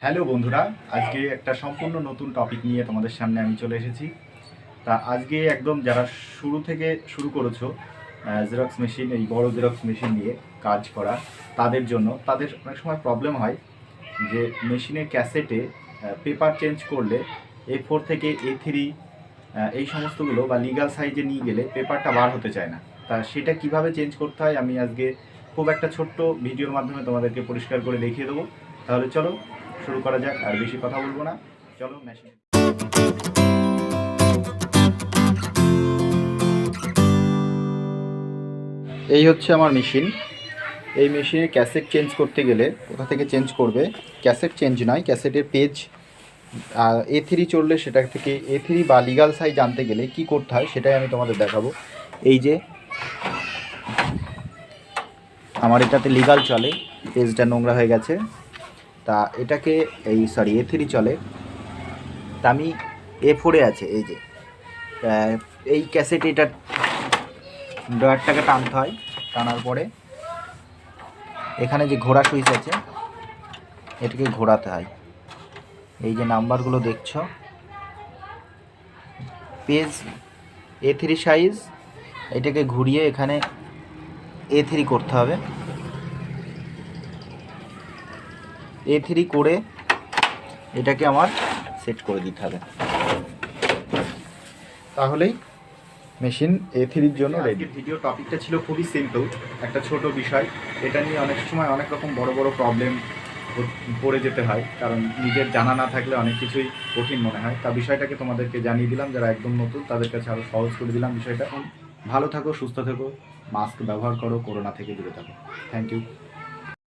Hello বন্ধুরা, আজকে একটা সম্পূর্ণ নতুন টপিক নিয়ে তোমাদের সামনে আমি চলে এসেছি। তা আজকে একদম যারা শুরু থেকে শুরু করেছো জেরক্স মেশিন, এই বড় জেরক্স মেশিন দিয়ে কাজ করা, তাদের জন্য তাদের অনেক সময় প্রবলেম হয় যে মেশিনের ক্যাসেটে পেপার চেঞ্জ করলে A4 থেকে A3 এই সমস্তগুলো বা লিগাল সাইজে নিয়ে গেলে পেপারটা বার হতে চায় না। তা সেটা কিভাবে চেঞ্জ করতে হয় আমি আজকে খুব একটা ছোট্ট ভিডিওর মাধ্যমে তোমাদেরকে পরিষ্কার করে দেখিয়ে দেবো। তাহলে চলো শুরু করা যাক, আর বেশি কথা বলবো না। চলো মেশিন। এই হচ্ছে আমার মেশিন। এই মেশিনে ক্যাসেট চেঞ্জ করতে গেলে কোথা থেকে চেঞ্জ করবে? ক্যাসেট চেঞ্জ নয়, ক্যাসেটের পেজ A3 চললে সেটা থেকে A3 বা লিগাল সাইজ আনতে গেলে কি করতে হয় সেটাই আমি তোমাদের দেখাবো। এই যে আমার এটাতে লিগাল চলে, পেজটা নোংরা হয়ে গেছে, তা এটাকে A3 চলে, তা আমি A4 আছে। এই যে এই ক্যাসেট, এটা ড্রয়ারটাকে টানতে হয়, টানার পরে এখানে যে ঘোড়া সুইচ আছে এটাকে ঘোরাতে হয়। এই যে নাম্বারগুলো দেখছো, পেজ A3 সাইজ, এটাকে ঘুরিয়ে এখানে A3 করতে হবে। A3 করে এটাকে আমার সেট করে দিতে হবে, তাহলেই মেশিন A3-র জন্য রেডি। ভিডিও টপিকটা ছিল খুবই সিম্পল, একটা ছোট বিষয়। এটা নিয়ে অনেক সময় অনেক রকম বড় বড় প্রবলেম পড়ে যেতে হয়, কারণ নিজের জানা না থাকলে অনেক কিছুই কঠিন মনে হয়। তা বিষয়টাকে তোমাদেরকে জানিয়ে দিলাম, যারা একদম নতুন তাদের কাছে আরও সহজ করে দিলাম বিষয়টা। ভালো থাকো, সুস্থ থাকো, মাস্ক ব্যবহার করো, করোনা থেকে দূরে থাকো। Thank you.